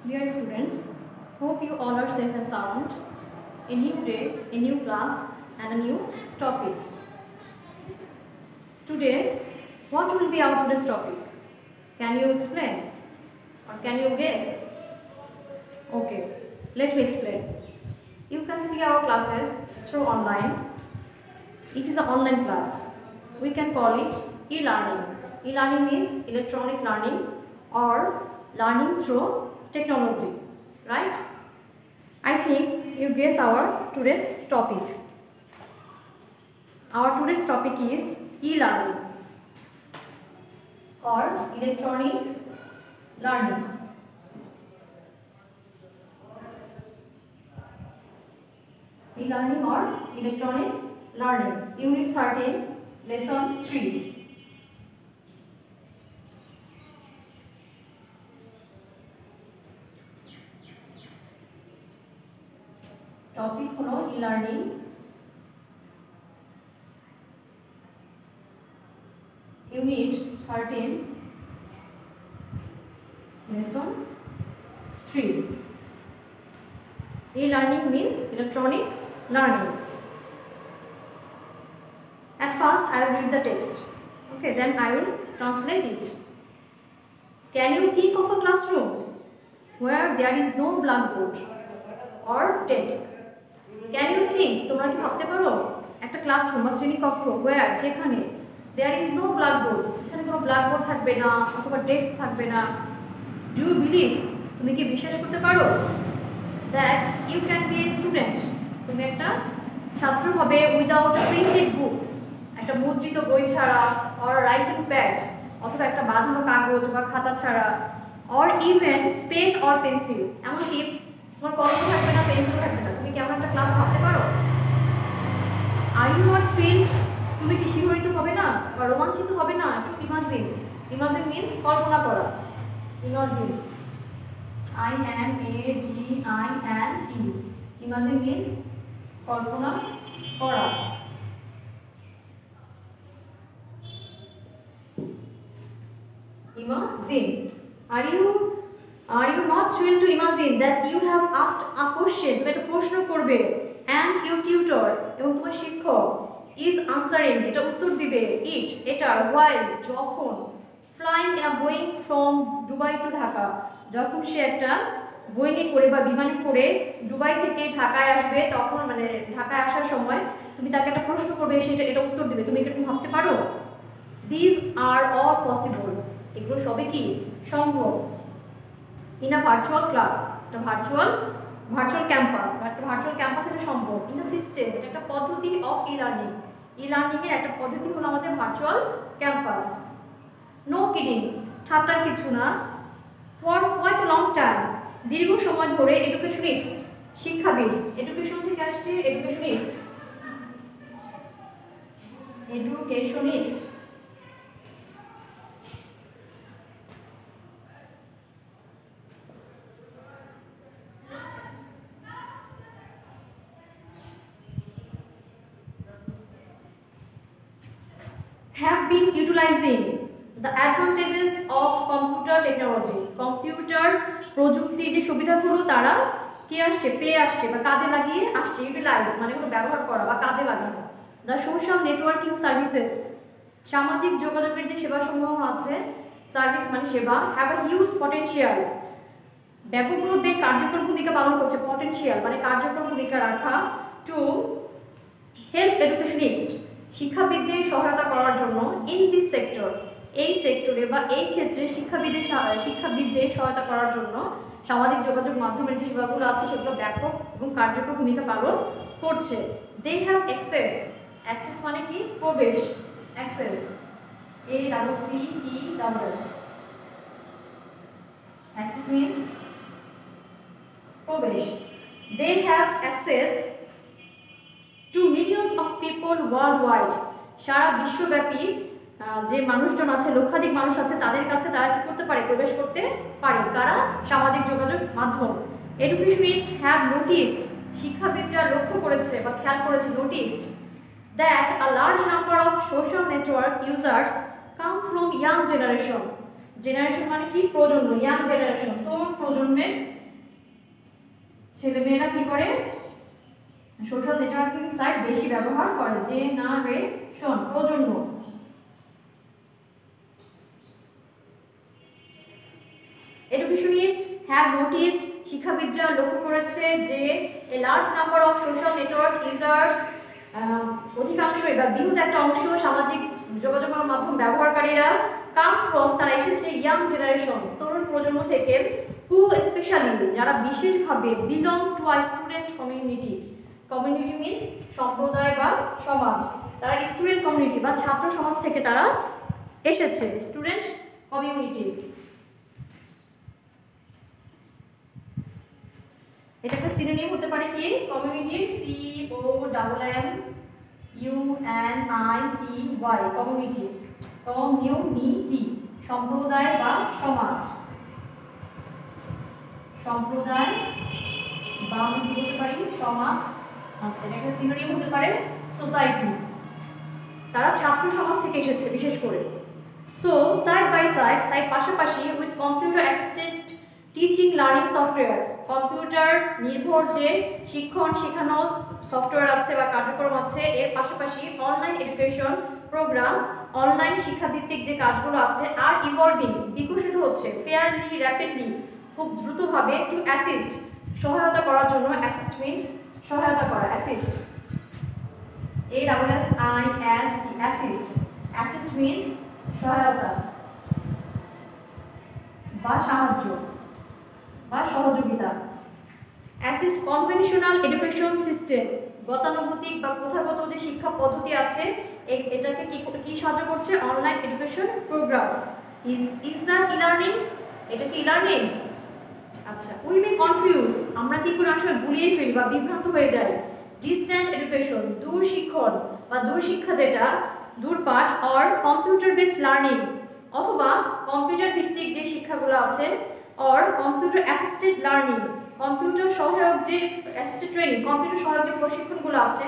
Dear students, hope you all are safe and sound. A new day, a new class and a new topic. Today, what will be our today's topic? Can you explain? Or can you guess? Okay, let me explain. You can see our classes through online. It is an online class. We can call it e-learning. E-learning means electronic learning or learning through technology, right? I think you guess our today's topic. Our today's topic is e-learning or electronic learning. E-learning or electronic learning. Unit 13, lesson 3. Topic হলো e-learning. Unit 13, lesson 3. E-learning means electronic learning. At first I will read the text. Okay, then I will translate it. Can you think of a classroom where there is no blackboard or desk? Can you think, তোমরা কি ভাবতে পারো একটা classroom বা শ্রেণীকক্ষ where যেখানে there is no blackboard, সেখানে কোনো ব্ল্যাকবোর্ড থাকবে না অথবা ডেস্ক থাকবে না? Do you believe, তুমি কি বিশ্বাস করতে পারো that you can be a student, তুমি একটা ছাত্র হবে without a printed book, একটা মুদ্রিত বই ছাড়া, or writing pad, অথবা একটা বাঁধানো কাগজ বা খাতা ছাড়া, or even pen or pencil, এমনকি তোমার কলম থাকবে না, পেন্সিল থাকবে না, তুমি কেমন একটা ক্লাস ভাবতে পারো? আর ইউ নট থ্রিলড, তুমি কি শিহরিত হবে না বা রোমাঞ্চিত হবে না? টু ইমাজিন, ইমাজিন মিন্স কল্পনা করা, ইমাজিন, I-M-A-G-I-N-E, ইমাজিন মিন্স কল্পনা করা। Imagine. Are you not thrilled to imagine that you have asked a question? তুমি একটা প্রশ্ন করবে and your tutor এবং তোমার শিক্ষক is answering, এটা উত্তর দিবে it, এটা while, যখন flying in a Boeing from Dubai to Dhaka, যখন সে একটা বোয়িংয়ে করে বা বিমানে করে দুবাই থেকে ঢাকায় আসবে, তখন মানে ঢাকায় আসার সময় তুমি তাকে একটা প্রশ্ন করবে, সেটা এটা উত্তর দিবে। তুমি এরকম ভাবতে পারো? These are all possible, এগুলো সবই কি সম্ভব। ইন আ ভার্চুয়াল ক্লাস, একটা ভার্চুয়াল ক্যাম্পাস বা একটা ভার্চুয়াল ক্যাম্পাস এটা সম্ভব। ইন আ সিস্টেম, এটা একটা পদ্ধতি অফ ই-লার্নিং, ই-লার্নিং এর একটা পদ্ধতি হলো আমাদের ভার্চুয়াল ক্যাম্পাস। নো কিডিং, ঠাট্টার কিছু না। For quite a long time, দীর্ঘ সময় ধরে এডুকেশনিস্ট, শিক্ষাবিদ, এডুকেশন থেকে আসছে educationist, have been utilizing the advantages of computer technology, computer প্রযুক্তির যে সুবিধাগুলো তারা কি আসছে, পেয়ে আসছে বা কাজে লাগিয়ে আসছে। ইউটিলাইজ মানে হলো ব্যবহার করা বা কাজে লাগানো। দ্য সোশ্যাল নেটওয়ার্কিং সার্ভিসেস, সামাজিক যোগাযোগের যে সেবাসমূহ আছে, সার্ভিস মানে সেবা, হ্যাভ আ হিউজ পটেনশিয়াল, ব্যাপকভাবে কার্যকর ভূমিকা পালন করছে, পটেনশিয়াল মানে কার্যকর ভূমিকা রাখা, টু হেল্প এডুকেশনিস্ট, শিক্ষাবিদদের সহায়তা করার জন্য, ইন দিস সেক্টর, এই সেক্টরে বা এই ক্ষেত্রে শিক্ষাবিদদের সহায়তা করার জন্য সামাজিক যোগাযোগ মাধ্যমের যে সেবাগুলো আছে সেগুলো ব্যাপক এবং কার্যকর ভূমিকা পালন করছে। দে হ্যাভ অ্যাক্সেস, অ্যাক্সেস মানে কি প্রবেশ, অ্যাক্সেস, A-C-C-E-S, অ্যাক্সেস মিন্স প্রবেশ। They have access to millions of people world wide, সারা বিশ্বব্যাপী যে মানুষজন আছে, লক্ষাধিক মানুষ আছে, তাদের কাছে তারা কি করতে পারে, প্রবেশ করতে পারে। কারা? সামাজিক যোগাযোগ মাধ্যম। এডুকেশনিস্ট হ্যাভ নোটিসড, শিক্ষাবিদরা লক্ষ্য করেছে বা খেয়াল করেছে, noticed that a large number of social network users come from young generation, generation মানে কি? প্রজন্ম, ইয়াং জেনারেশন, তরুণ প্রজন্মের ছেলেমেয়েরা কি করে? সোশ্যাল নেটওয়ার্কিং সাইট বেশি ব্যবহার করে। জেনারেশন, প্রজন্ম। Educationists have noticed, শিক্ষাবিদরা লক্ষ্য করেছে যে a large number of social network users, অধিকাংশই বা বৃহৎ একটা অংশ সামাজিক যোগাযোগ মাধ্যম ব্যবহারকারীরা come from, তারা এসেছে ইয়াং জেনারেশন, তরুণ প্রজন্ম থেকে, who especially, যারা বিশেষভাবে belong to a student community. Community means সম্প্রদায় বা সমাজ। তারা স্টুডেন্ট কমিউনিটি বা ছাত্র সমাজ থেকে তারা এসেছে, স্টুডেন্ট কমিউনিটি। এটা একটা সিনোনিম হতে পারে কি? কমিউনিটি, COMMUNITY, কমিউনিটি, কমিউনিটি, সম্প্রদায় বা সমাজ, সম্প্রদায় বা আমি কি বলতে পারি? সমাজ। আচ্ছা, এটা একটা সিনোনিম হতে পারে সোসাইটি। তারা ছাত্র সমাজ থেকে এসেছে বিশেষ করে। সো সাইড বাই সাইড, তাই পাশাপাশি, with computer assisted teaching learning software, computer নির্ভর যে শিক্ষণ শেখানো সফটওয়্যার আছে বা কার্যক্রম আছে, এর পাশাপাশি অনলাইন এডুকেশন প্রোগ্রামস, অনলাইন শিক্ষাভিত্তিক যে কাজগুলো আছে, আর ইভলভিং, বিকশিত হচ্ছে, ফেয়ারলি র্যাপিডলি, খুব দ্রুতভাবে, টু অ্যাসিস্ট, সহায়তা করার জন্য। অ্যাসিস্ট মিন্স সহায়তা করা, assist, ASSIST, assist. Assist means সহায়তা বা সাহায্য বা সহযোগিতা। অ্যাসিস্ট কনভেনশনাল এডুকেশন সিস্টেম, গতানুগতিক বা প্রথাগত যে শিক্ষা পদ্ধতি আছে এটাকে কি সাহায্য করছে? Online education programs. Is that e-learning? এটা কি ই-লার্নিং? আচ্ছা, উই মে কনফিউজ, আমরা কি করে আসলে গুলিয়ে ফেলি বা বিভ্রান্ত হয়ে যাই। ডিস্ট্যান্ট এডুকেশন, দূর শিক্ষণ বা দূর শিক্ষা, যেটা দূরপাঠ, অর কম্পিউটার বেসড লার্নিং, অথবা কম্পিউটার ভিত্তিক যে শিক্ষাগুলো আছে, or computer assisted learning, computer সহায়ক যে অ্যাসিস্টেড ট্রেনিং, কম্পিউটার সহায়ক যে প্রশিক্ষণগুলো আছে,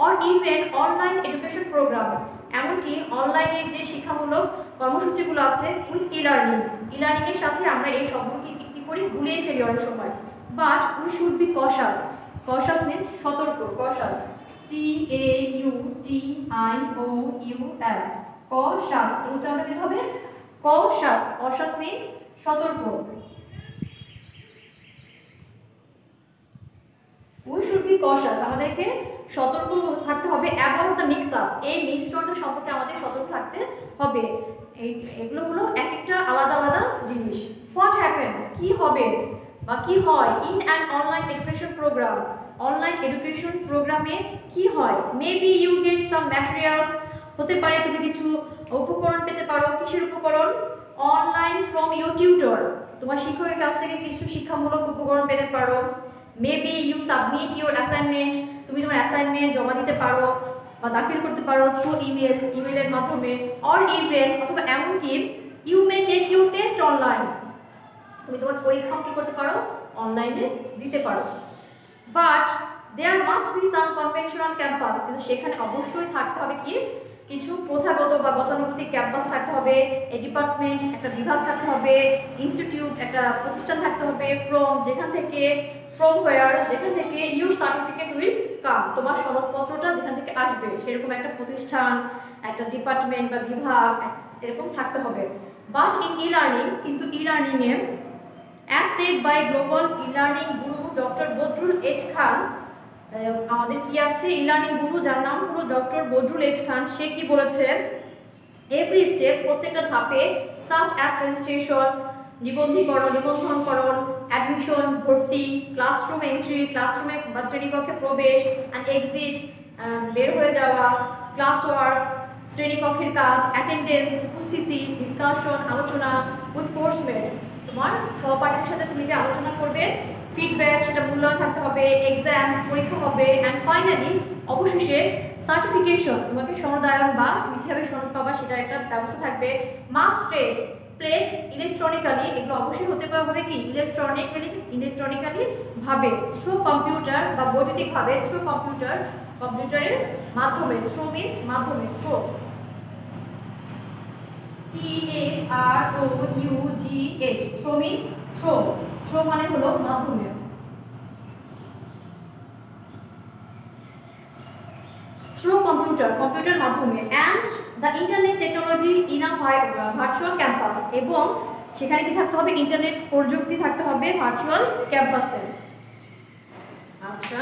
or even online education programs, এমনকি অনলাইনের যে শিক্ষামূলক কর্মসূচিগুলো আছে, উইথ ই-লার্নিং, ই-লার্নিংয়ের সাথে আমরা এই সবগুলোকে কি করি? গুলিয়ে ফেলি অনেক সময়। But we should be কশাস, কশাস means সতর্ক, কশাস, CAUTIOUS, কশাস, উচ্চারণ কি হবে? কশাস, কশাস মিন্স সতর্ক। উই শুড বি কশাস, আমাদেরকে সতর্ক থাকতে হবে অ্যাবাউট দ্য মিক্স আপ, এই মিশ্রণটা সম্পর্কে আমাদের সতর্ক থাকতে হবে। এগুলো হলো এক একটা আলাদা আলাদা জিনিস। হোয়াট হ্যাপেন্স, কি হবে বা কি হয়? In an online education program, online education প্রোগ্রামে কি হয়? Maybe you get some materials, হতে পারে তুমি কিছু উপকরণ পেতে পারো। কিসের উপকরণ? অনলাইন ফ্রম ইউর টিউটর, তোমার শিক্ষকের কাছ থেকে কিছু শিক্ষামূলক উপকরণ পেতে পারো। Maybe you submit your assignment, তুমি তোমার অ্যাসাইনমেন্ট জমা দিতে পারো বা দাখিল করতে পারো থ্রু ইমেলের মাধ্যমে। অর ইভেন, অথবা এমনকি you may take your test online, তুমি তোমার পরীক্ষাও কি করতে পারো? অনলাইনে দিতে পারো। But there must be some conventional campus, কিন্তু সেখানে অবশ্যই থাকতে হবে কি? কিছু প্রথাগত বা গতানুগতিক ক্যাম্পাস থাকতে হবে, এ ডিপার্টমেন্ট, একটা বিভাগ থাকতে হবে, ইনস্টিটিউট, একটা প্রতিষ্ঠান থাকতে হবে, ফ্রম, যেখান থেকে, ফ্রম হোয়ার, যেখান থেকে ইউর সার্টিফিকেট উইল কাম, তোমার সনদপত্রটা যেখান থেকে আসবে, সেরকম একটা প্রতিষ্ঠান, একটা ডিপার্টমেন্ট বা বিভাগ এরকম থাকতে হবে। বাট ইন ই-লার্নিং, কিন্তু ই-লার্নিংয়ে, as said by global e-learning guru doctor Badrul H Khan, আমাদের কি আছে? ই-লার্নিং গুরু, যার নাম হলো ডক্টর বদরুল এইচ খান, সে কি বলেছে? এভরি স্টেপ, প্রত্যেকটা ধাপে, সাচ অ্যাজ রেজিস্ট্রেশন, নিবন্ধনকরণ, অ্যাডমিশন, ভর্তি, ক্লাসরুম এন্ট্রি, ক্লাসরুমে বা শ্রেণীকক্ষে প্রবেশ, অ্যান্ড এক্সিট, বের হয়ে যাওয়া, ক্লাস ওয়ার্ক, শ্রেণীকক্ষের কাজ, অ্যাটেন্ডেন্স, উপস্থিতি, ডিসকাশন, আলোচনা, উইথ কোর্সমেট, তোমার সহপাঠীর সাথে তুমি যে আলোচনা করবে, ফিডব্যাক, সেটা মূল্যায়ন থাকতে হবে, এক্সামস, পরীক্ষা হবে, অ্যান্ড ফাইনালি অবশেষে সার্টিফিকেশন, তোমাকে সনদায়ন বা তুমি কীভাবে সনদ পাবা সেটার একটা ব্যবস্থা থাকবে। মাস্ট টেক প্লেস ইলেকট্রনিক্যালি, এগুলো অবশ্যই হতে হবে কি? ইলেকট্রনিক্যালি ভাবে, থ্রু কম্পিউটার বা বৈদ্যুতিকভাবে, থ্রু কম্পিউটারের মাধ্যমে, থ্রু মিন্স মাধ্যমে, through, THROUGH, throw means throw, throw মানে হলো মাধ্যমে, through computer, computer মাধ্যমে, and the internet technology in a virtual campus, এবং সেখানে কি থাকতে হবে, ইন্টারনেট প্রযুক্তি থাকতে হবে ভার্চুয়াল ক্যাম্পাসে। আচ্ছা,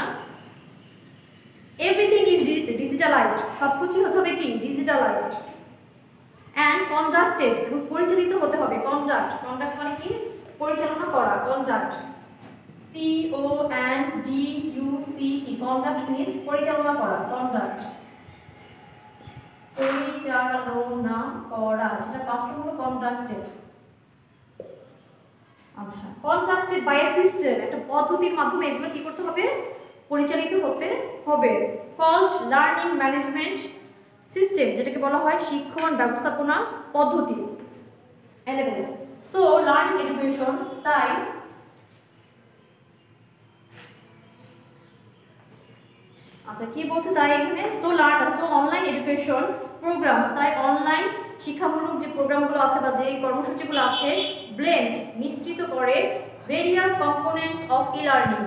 এভরিথিং ইজ ডিজিটালাইজড, সবকিছু হতে হবে কি ডিজিটালাইজড, and conducted, এবং পরিচালিত হতে হবে, কন্ডাক্ট, কন্ডাক্ট মানে কি পরিচালনা করা, কন্ডাক্ট, CONDUCT, কন্ডাক্ট মিন্স পরিচালনা করা, কন্ডাক্ট, পরিচালনা করা, এটা পাস্ট হলো কন্ডাক্টেড। আচ্ছা, কন্ডাক্টেড বাই এ সিস্টেম, একটা পদ্ধতির মাধ্যমে এগুলো কি করতে হবে, পরিচালিত হতে হবে। কল্ড লার্নিং ম্যানেজমেন্ট সিস্টেম, যেটাকে বলা হয় শিক্ষণ ব্যবস্থাপনা পদ্ধতি, LMS। সো লার্নিং এডুকেশন, তাই আচ্ছা কি বলছে তাই এখানে, সো অনলাইন এডুকেশন প্রোগ্রামস, তাই অনলাইন শিক্ষামূলক যে প্রোগ্রামগুলো আছে বা যে কর্মসূচিগুলো আছে, ব্লেন্ড মিশ্রিত করে, various components of e-learning,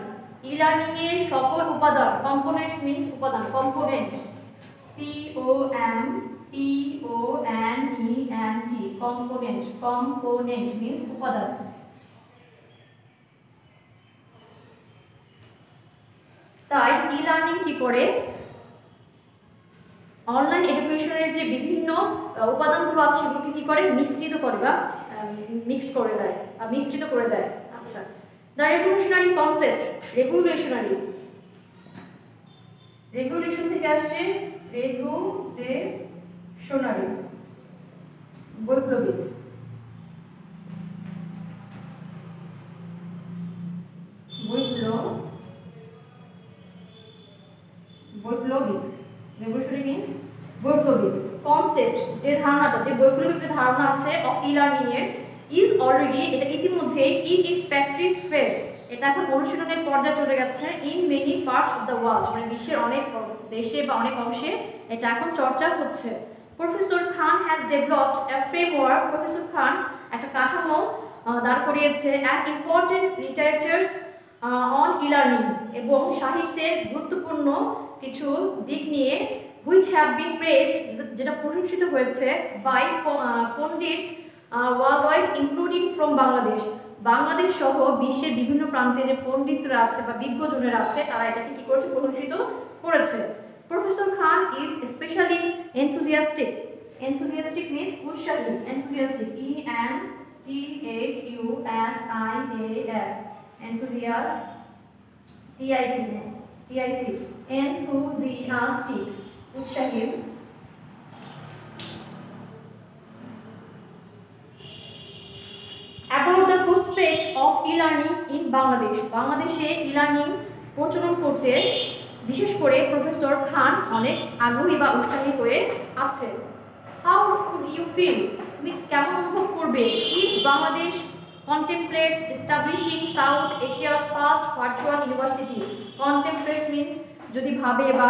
e-learning এর সকল উপাদান, কম্পোনেন্টস মিন্স উপাদান, component, COMPONENT, component, component means উপাদান। তাই ই-লার্নিং কি করে, অনলাইন এডুকেশনের যে বিভিন্ন উপাদানগুলো আছে সেগুলোকে কি করে মিশ্রিত করে বা মিক্স করে দেয়, মিশ্রিত করে দেয়। আচ্ছা, দ্য রেভলিউশনারি কনসেপ্ট, রেগুলেশনারি, রেগুলেশন থেকে আসছে রেগুলেশনারি, বৈপ্লবিক, বৈপ্লবিক, রেভলিউশনারি মিন্স বৈপ্লবিক, কনসেপ্ট যে ধারণাটা, যে বৈপ্লবিক যে ধারণা আছে অফ ই-লার্নিং এর, ইজ অলরেডি, এটা ইতিমধ্যে ইন ইটস প্র্যাকটিস ফেজ, এটা এখন অনুশীলনের পর্যায়ে চলে গেছে, in many parts of the world, মানে বিশ্বের অনেক দেশে বা অনেক অংশে এটা এখন চর্চা হচ্ছে। Professor Khan has developed a framework, professor Khan একটা কাঠামো দাঁড় করিয়েছে, and important literatures on e-learning, এবং সাহিত্যের গুরুত্বপূর্ণ কিছু দিক নিয়ে, হুইচ হ্যাভ বিন প্রেজড, যেটা প্রশংসিত হয়েছে, by pundits world wide including from Bangladesh, Bangladesh সহ বিশ্বের বিভিন্ন প্রান্তে যে পণ্ডিতরা আছে বা বিজ্ঞজনেরা আছে তারা এটাকে কি করেছে, প্রশংসিত করেছে। Professor Khan is specially enthusiastic, enthusiastic means উৎসাহী, enthusiastic, ENTHUSIAS, enthusiast, TIC, enthusiastic, উৎসাহী। About the prospect of e-learning in Bangladesh, বাংলাদেশে ই-লার্নিং প্রচলন করতে বিশেষ করে প্রফেসর খান অনেক আগ্রহী বা উৎসাহী হয়ে আছে। How would you feel, তুমি কেমন অনুভব করবে, if Bangladesh contemplates establishing South Asia's first virtual university, contemplates means যদি ভাবে বা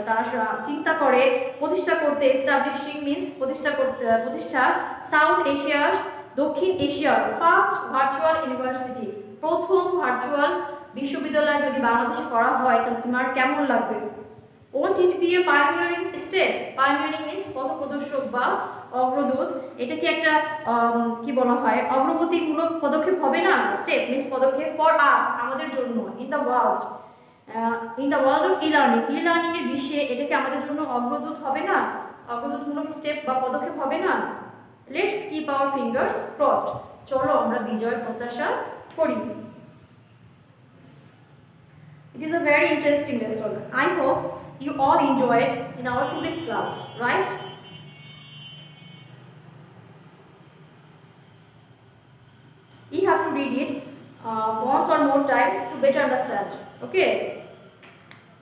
তারা চিন্তা করে প্রতিষ্ঠা করতে, establishing means প্রতিষ্ঠা, সাউথ এশিয়ার, দক্ষিণ এশিয়ার ফার্স্ট ভার্চুয়াল ইউনিভার্সিটি, প্রথম ভার্চুয়াল বিশ্ববিদ্যালয় যদি বাংলাদেশে করা হয় তাহলে তোমার কেমন লাগবে? Won't it be a pioneering step? Pioneering means পথপ্রদর্শক বা অগ্রদূত, এটা কি একটা কি বলা হয় অগ্রগতিমূলক পদক্ষেপ হবে না? স্টেপ মিন্স পদক্ষেপ, ফর আস আমাদের জন্য, in the world of e-learning, e-learning এর বিশ্বে এটা কি আমাদের জন্য অগ্রদূত হবে না, অগ্রদূতমূলক স্টেপ বা পদক্ষেপ হবে না? Let's keep our fingers crossed, চলো আমরা বিজয়ের প্রত্যাশা করি। It is a very interesting lesson. I hope you all enjoyed in our today's class, right? You have to read it once or more time to better understand. Okay?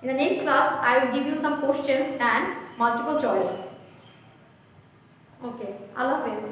In the next class, I will give you some questions and multiple choice. Okay. Allah Hafiz.